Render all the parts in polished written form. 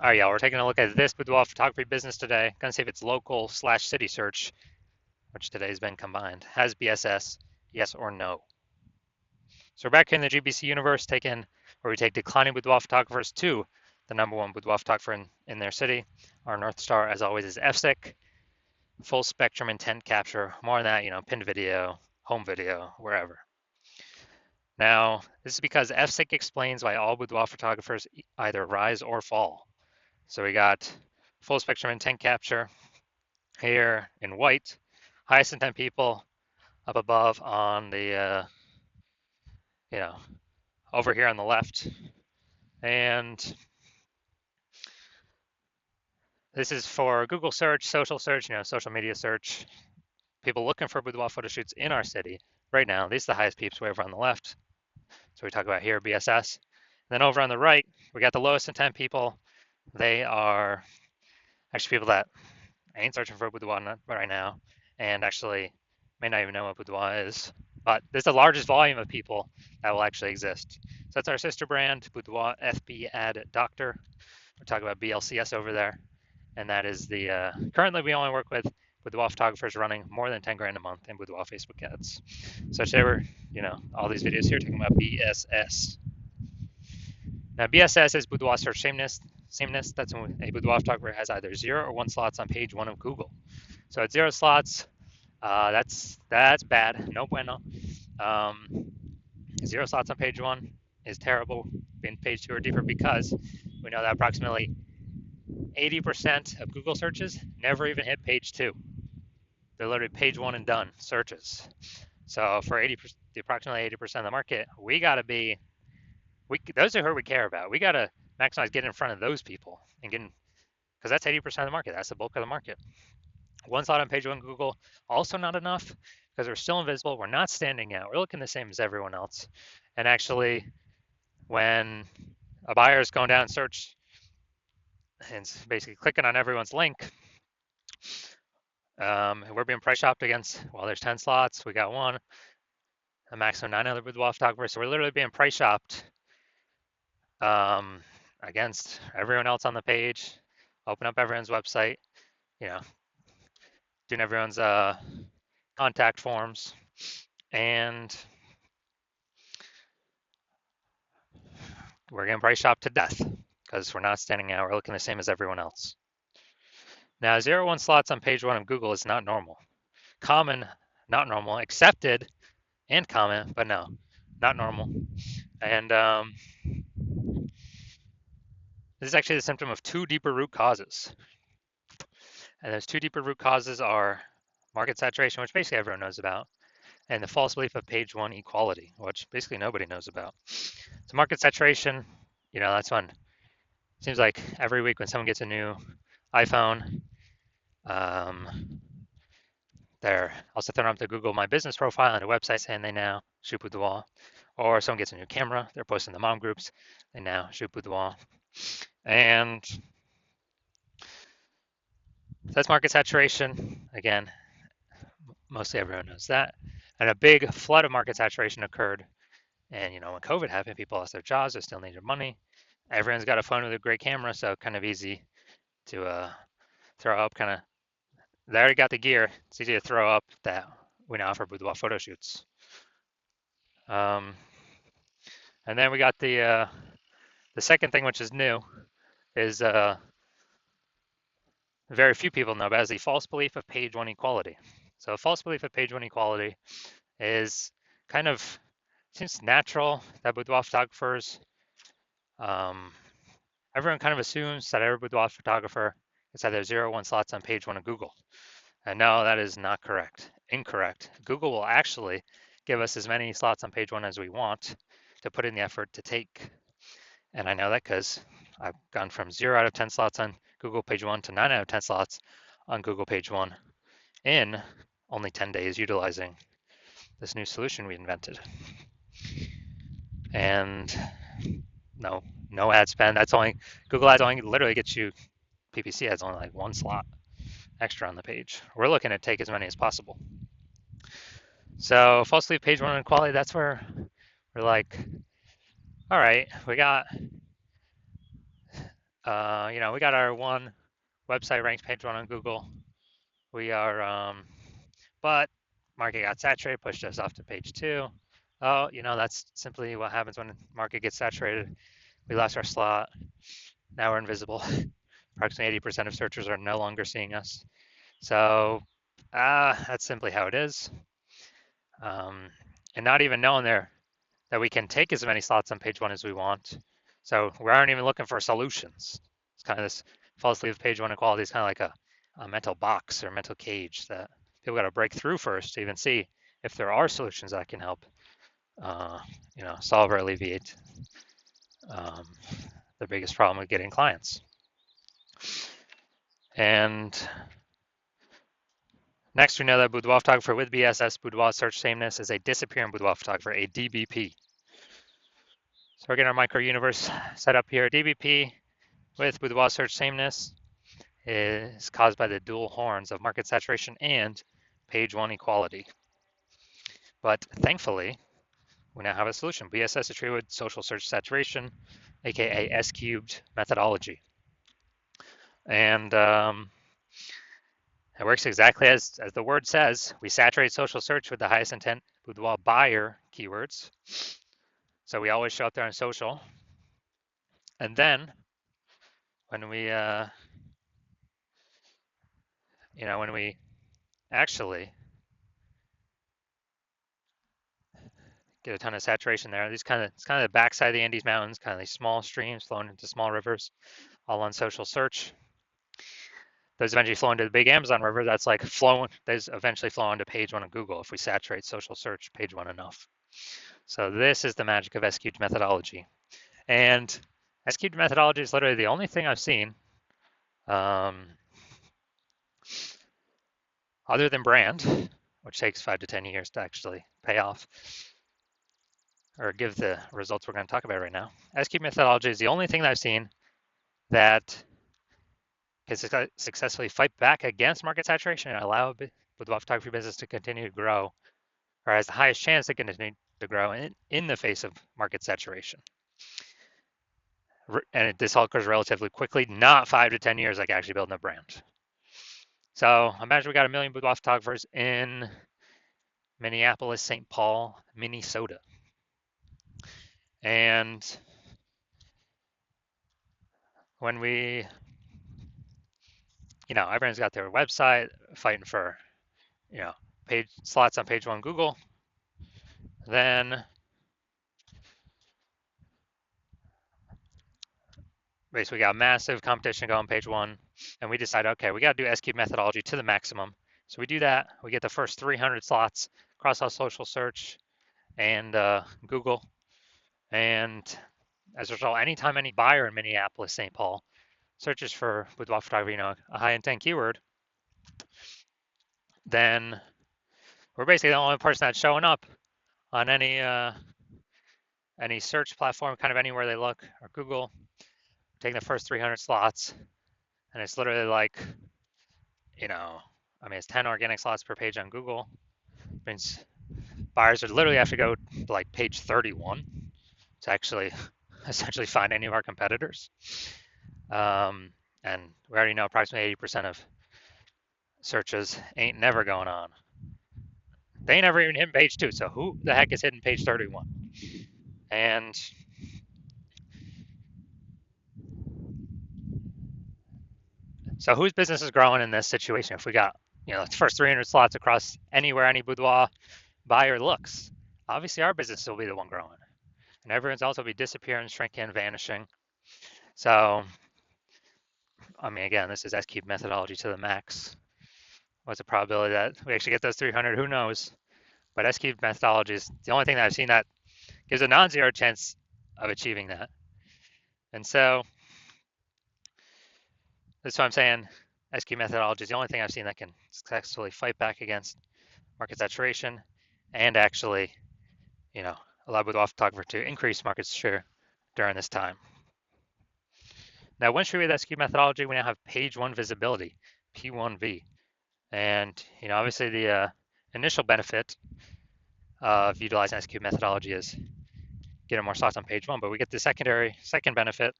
All right, y'all, we're taking a look at this boudoir photography business today. Gonna see if it's local slash city search, which today has been combined. Has BSS, yes or no? So we're back here in the GBC universe, where we take declining boudoir photographers to the number one boudoir photographer in their city. Our North Star, as always, is FSIC, full spectrum intent capture. More on that, pinned video, home video, wherever. Now, this is because FSIC explains why all boudoir photographers either rise or fall. So we got full spectrum intent capture here in white, highest intent people up above on the, you know, over here on the left. And this is for Google search, social search, social media search, people looking for boudoir photo shoots in our city right now. These are the highest peeps way over on the left. So we talk about here, BSS. And then over on the right, we got the lowest intent people. They are actually people that ain't searching for boudoir right now and actually may not even know what boudoir is. But there's the largest volume of people that will actually exist. So that's our sister brand, Boudoir FB Ad Doctor. We're talking about BLCS over there. And that is currently we only work with boudoir photographers running more than 10 grand a month in boudoir Facebook ads. So today we're, all these videos here talking about BSS. Now BSS is boudoir search sameness. That's when a boudoir photographer has either 0 or 1 slots on page 1 of Google. So at 0 slots, that's bad. No bueno. 0 slots on page 1 is terrible. In page 2 or deeper, because we know that approximately 80% of Google searches never even hit page 2. They're literally page 1 and done searches. So for approximately 80% of the market, those are who we care about. We got to maximize getting in front of those people and because that's 80% of the market. That's the bulk of the market. 1 slot on page 1 Google, also not enough because we're still invisible. We're not standing out. We're looking the same as everyone else. And actually, when a buyer is going down and search and basically clicking on everyone's link, we're being price shopped against, there's 10 slots. We got 1, a maximum 9 other boudoir photographers. So we're literally being price shopped against everyone else on the page, open up everyone's website, doing everyone's contact forms, and we're getting price shopped to death because we're not standing out. We're looking the same as everyone else. Now, 0-1 slots on page 1 of Google is not normal. Common, not normal. Accepted and common, but no, not normal. And this is actually the symptom of 2 deeper root causes. And those 2 deeper root causes are market saturation, which basically everyone knows about, and the false belief of page 1 equality, which basically nobody knows about. So market saturation, that's when it seems like every week when someone gets a new iPhone, they're also throwing up the Google My Business profile and a website saying they now shoot boudoir. Or someone gets a new camera, they're posting the mom groups, they now shoot boudoir. And that's market saturation. Again, mostly everyone knows that. And a big flood of market saturation occurred. And when COVID happened, people lost their jobs, they still needed money. Everyone's got a phone with a great camera, so kind of easy to throw up they already got the gear. It's easy to throw up that we now offer boudoir photo shoots. And then we got the second thing, which is new, is very few people know about, is the false belief of page 1 equality. So false belief of page 1 equality is seems natural that boudoir photographers, everyone kind of assumes that every boudoir photographer is either 0-1 slots on page 1 of Google. And no, that is not correct. Incorrect. Google will actually give us as many slots on page 1 as we want to put in the effort to take. And I know that because I've gone from 0 out of 10 slots on Google page 1 to 9 out of 10 slots on Google page 1 in only 10 days utilizing this new solution we invented. And no ad spend. Google ads only literally gets you, PPC ads only like 1 slot extra on the page. We're looking to take as many as possible. So false belief page 1 inequality, that's where we're like, all right, we got we got our one website ranked page one on Google. We are, but market got saturated, pushed us off to page two. Oh, that's simply what happens when the market gets saturated. We lost our slot. Now we're invisible. Approximately 80% of searchers are no longer seeing us. So that's simply how it is. And not even knowing that we can take as many slots on page one as we want. So we aren't even looking for solutions. It's kind of this false view of page one equality is kind of like a mental box or mental cage that people got to break through first to even see if there are solutions that can help, solve or alleviate um, the biggest problem with getting clients. And next, we know that Boudoir photographer with BSS Boudoir search sameness is a disappearing Boudoir photographer, a DBP. So we're getting our micro universe set up here. DBP with Boudoir search sameness is caused by the dual horns of market saturation and page one equality. But thankfully, we now have a solution. BSS is treated with social search saturation, aka S cubed methodology. And it works exactly as the word says. We saturate social search with the highest intent Boudoir buyer keywords. So we always show up there on social. And then when we, when we actually get a ton of saturation there, it's kind of the backside of the Andes Mountains, kind of these small streams flowing into small rivers, all on social search. Those eventually flow into the big Amazon River. That's like those eventually flow onto page one of Google if we saturate social search page one enough. So this is the magic of S-cubed methodology. And S-cubed methodology is literally the only thing I've seen other than brand, which takes 5 to 10 years to actually pay off or give the results we're going to talk about right now. S-cubed methodology is the only thing that I've seen that can successfully fight back against market saturation and allow the photography business to continue to grow, or has the highest chance to continue to grow in the face of market saturation. And this all occurs relatively quickly, not 5 to 10 years like actually building a brand. So imagine we got 1 million boudoir photographers in Minneapolis, St. Paul, Minnesota. And when we, everyone's got their website fighting for, page slots on page one Google, then basically we got massive competition going on page one, and we decide, okay, we got to do S-cube methodology to the maximum. So we do that. We get the first 300 slots across all social search and Google. And as a result, anytime any buyer in Minneapolis, St. Paul searches for boudoir photography, a high intent keyword, then we're basically the only person that's showing up on any search platform, kind of anywhere they look, or Google, taking the first 300 slots. And it's literally like, it's 10 organic slots per page on Google. It means buyers would literally have to go to like page 31 to actually essentially find any of our competitors. And we already know approximately 80% of searches ain't never going on. They ain't never even hitting page 2, so who the heck is hitting page 31? And so whose business is growing in this situation? If we got, the first 300 slots across anywhere any boudoir buyer looks, obviously our business will be the one growing. And everyone's also be disappearing, shrinking, vanishing. So, again, this is S-cube methodology to the max. What's the probability that we actually get those 300? Who knows? But S-cube methodology is the only thing that I've seen that gives a non-zero chance of achieving that. And so that's what I'm saying. S-cube methodology is the only thing I've seen that can successfully fight back against market saturation and actually, allow boudoir photographer to increase market share during this time. Now, once we read that S-cube methodology, we now have page one visibility, P1V. And, obviously the initial benefit of utilizing S-cube methodology is getting more slots on page one, but we get the second benefit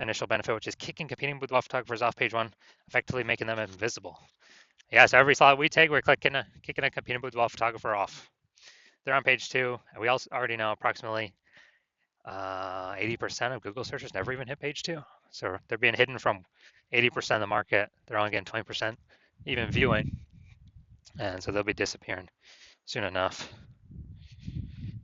initial benefit, which is kicking competing boudoir photographers off page one, effectively making them invisible. Yeah, so every slot we take, we're kicking a competing boudoir photographer off. They're on page two, and we also already know approximately 80% of Google searches never even hit page two. So they're being hidden from 80% of the market. They're only getting 20% even viewing, and so they'll be disappearing soon enough.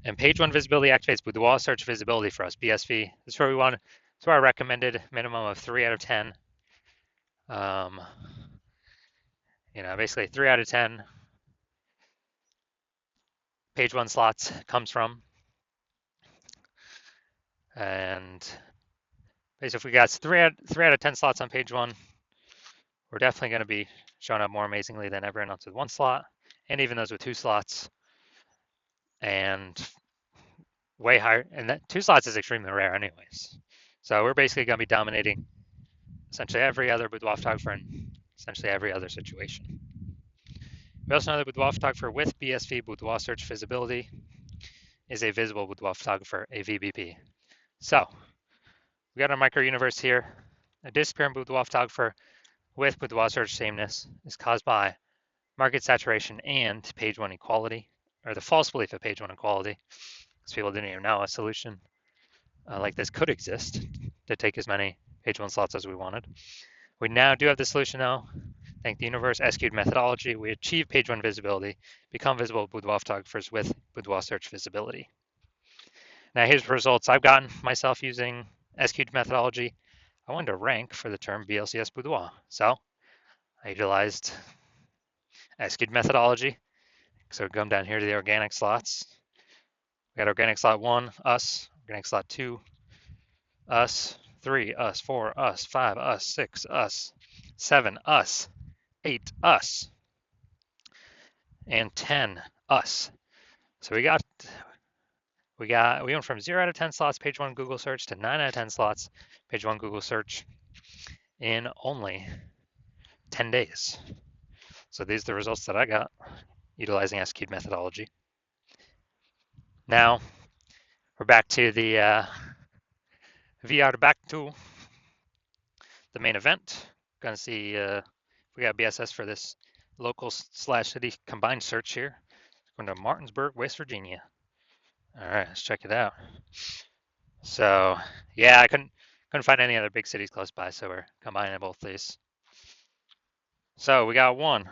And page one visibility activates Boudoir search visibility for us, BSV. This is where we want. It's where I recommended minimum of 3 out of 10. Basically 3 out of 10 page one slots comes from. And basically, if we got 3 out of 10 slots on page one, we're definitely going to be showing up more amazingly than everyone else with one slot, and even those with 2 slots, and way higher. And that 2 slots is extremely rare, anyways. So we're basically going to be dominating essentially every other boudoir photographer in essentially every other situation. We also know that boudoir photographer with BSV boudoir search visibility is a visible boudoir photographer, a VBP. So we got our micro universe here. A disappearing boudoir photographer with boudoir search sameness is caused by market saturation and page one equality, or the false belief of page one equality, because people didn't even know a solution like this could exist to take as many page one slots as we wanted. We now do have the solution though. Thank the universe SQ'd methodology, we achieve page one visibility, become visible boudoir photographers with boudoir search visibility. Now here's the results I've gotten myself using SQ'd methodology. I wanted to rank for the term BLCS boudoir, so I utilized SQ'd methodology. So we come down here to the organic slots. We got organic slot 1, us, organic slot 2, us, 3, us, 4, us, 5, us, 6, us, 7, us, 8, us, and 10, us. So we went from 0 out of 10 slots page 1 Google search to 9 out of 10 slots page 1 Google search in only 10 days. So these are the results that I got utilizing SQ'd methodology. Now we're back to the back to the main event. Gonna see if we got BSS for this local/city combined search here. Going to Martinsburg, West Virginia. All right, let's check it out. So yeah, I couldn't find any other big cities close by, so we're combining both these. So we got 1.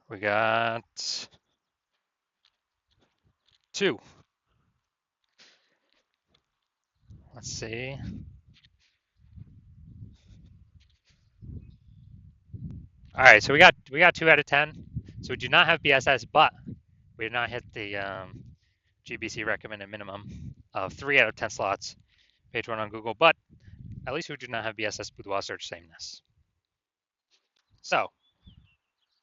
We got 2. Let's see. All right, so we got 2 out of 10. So we do not have BSS, but we did not hit the GBC recommended minimum of 3 out of 10 slots, page 1 on Google, but at least we do not have BSS boudoir search sameness. So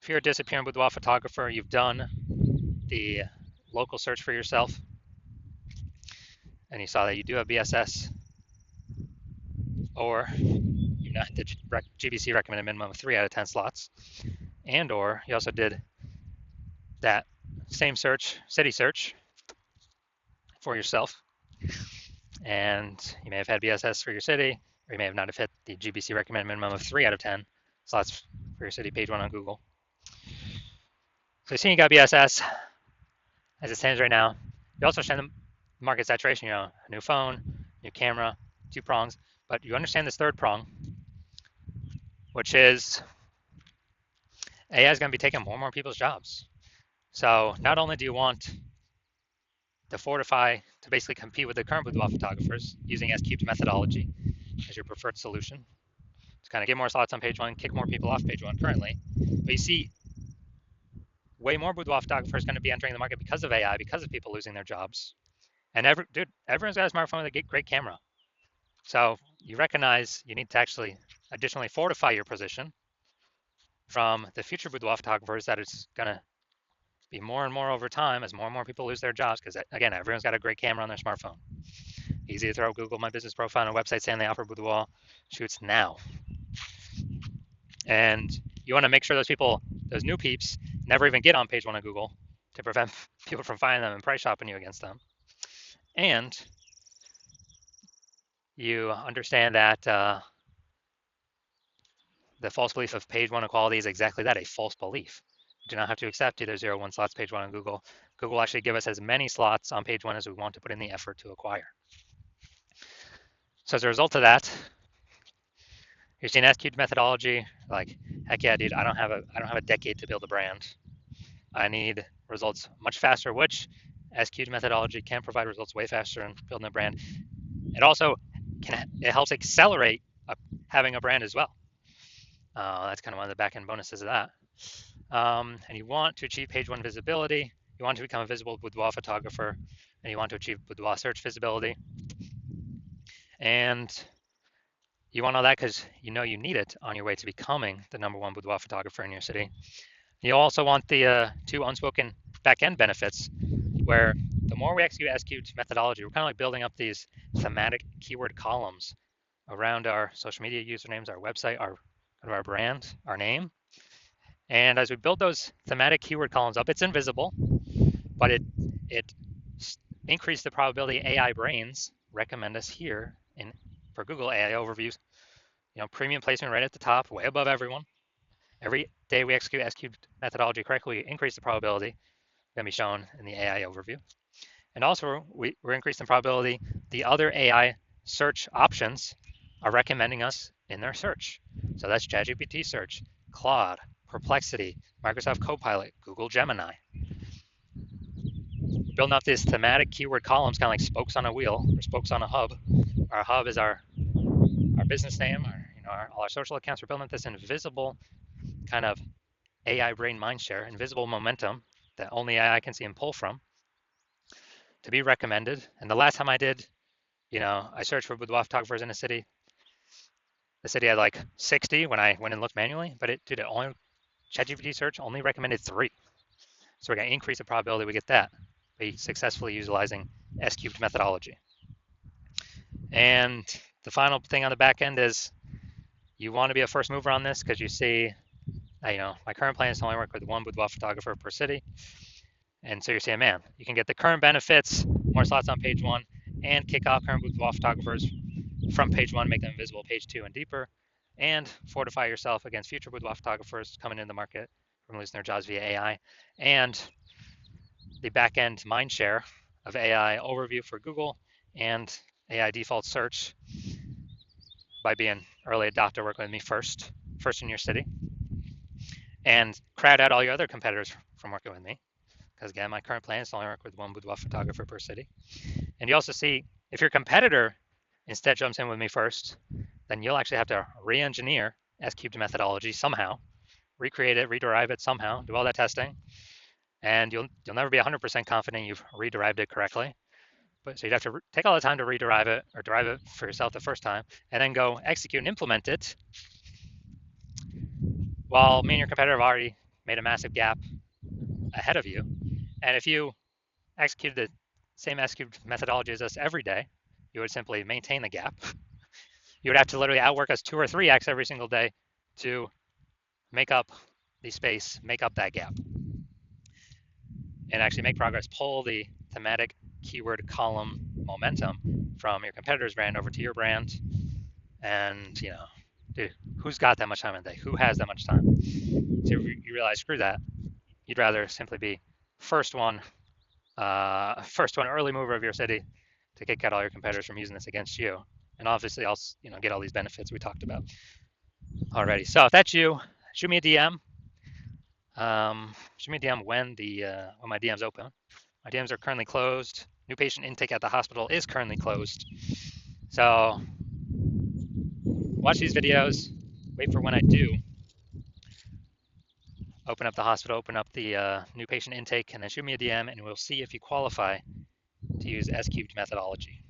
if you're a disappearing boudoir photographer, you've done the local search for yourself, and you saw that you do have BSS, or you not hit the GBC recommended minimum of 3 out of 10 slots, and or you also did that same search, city search, for yourself, and you may have had BSS for your city, or you may have not have hit the GBC recommended minimum of 3 out of 10 slots for your city, page 1 on Google. So you see you got BSS as it stands right now. You also understand the market saturation, a new phone, new camera, 2 prongs, but you understand this 3rd prong, which is AI is going to be taking more and more people's jobs. So not only do you want to fortify, to basically compete with the current boudoir photographers using SQ'd methodology as your preferred solution, to kind of get more slots on page 1, kick more people off page 1 currently, but you see way more boudoir photographers going to be entering the market because of AI, because of people losing their jobs. And everyone's got a smartphone with a great camera. So you recognize you need to actually additionally fortify your position from the future boudoir photographers, that it's going to be more and more over time as more and more people lose their jobs, because again, everyone's got a great camera on their smartphone. Easy to throw Google My Business Profile on a website saying they offer boudoir shoots now. And you want to make sure those people, those new peeps, never even get on page 1 of Google to prevent people from finding them and price shopping you against them. And you understand that the false belief of page one equality is exactly that, a false belief. You do not have to accept either 0 or 1 slots page one on Google. Google will actually give us as many slots on page one as we want to put in the effort to acquire. So as a result of that, you're seeing SQ methodology, like, heck yeah, dude, I don't have a decade to build a brand. I need results much faster, which SQ methodology can provide results way faster in building a brand. It also it helps accelerate having a brand as well. That's kind of one of the back-end bonuses of that. And you want to achieve page one visibility. You want to become a visible boudoir photographer, and you want to achieve boudoir search visibility. And you want all that because you know you need it on your way to becoming the #1 boudoir photographer in your city. You also want the two unspoken back-end benefits, where the more we execute SQ methodology, we're kind of like building up these thematic keyword columns around our social media usernames, our website, our brand, our name. And as we build those thematic keyword columns up, it's invisible, but it increases the probability AI brains recommend us here for Google AI overviews. Premium placement right at the top, way above everyone. Every day we execute SQ methodology correctly, we increase the probability going to be shown in the AI overview. And also, we're increasing the probability the other AI search options are recommending us in their search. So that's ChatGPT search, Claude, Perplexity, Microsoft Copilot, Google Gemini. Building up these thematic keyword columns, kind of like spokes on a wheel or spokes on a hub. Our hub is our business name, all our social accounts. We're building up this invisible kind of AI brain mindshare, invisible momentum that only AI can see and pull from to be recommended. And the last time I did, I searched for boudoir photographers in a city. The city had like 60 when I went and looked manually, but ChatGPT search only recommended 3. So we're going to increase the probability we get that by successfully utilizing S-cubed methodology. And the final thing on the back end is you want to be a first mover on this because you see, my current plan is to only work with 1 boudoir photographer per city. And so you're saying, man, you can get the current benefits, more slots on page 1, and kick off current boudoir photographers from page 1, make them visible page 2 and deeper, and fortify yourself against future boudoir photographers coming in the market from losing their jobs via AI, and the back-end mindshare of AI overview for Google and AI default search by being early adopter, working with me first in your city, and crowd out all your other competitors from working with me. Because again, my current plan is to only work with 1 boudoir photographer per city. And you also see, if your competitor instead jumps in with me first, then you'll actually have to re-engineer S-cubed methodology somehow, recreate it, rederive it somehow, do all that testing, and you'll never be 100% confident you've rederived it correctly. So you'd have to take all the time to rederive it or derive it for yourself the first time, and then go execute and implement it, while me and your competitor have already made a massive gap ahead of you. And if you executed the same S-cubed methodology as us every day, you would simply maintain the gap. You would have to literally outwork us 2 or 3x every single day to make up the space, make up that gap, and actually make progress, pull the thematic keyword column momentum from your competitor's brand over to your brand. And, dude, who's got that much time in the day? Who has that much time? So you realize, screw that. You'd rather simply be first one early mover of your city to kick out all your competitors from using this against you. And obviously, I'll get all these benefits we talked about already. So if that's you, shoot me a DM. Shoot me a DM when my DM's open. My DMs are currently closed. New patient intake at the hospital is currently closed. So watch these videos. Wait for when I do open up the hospital, open up the new patient intake, and then shoot me a DM, and we'll see if you qualify to use S-cubed methodology.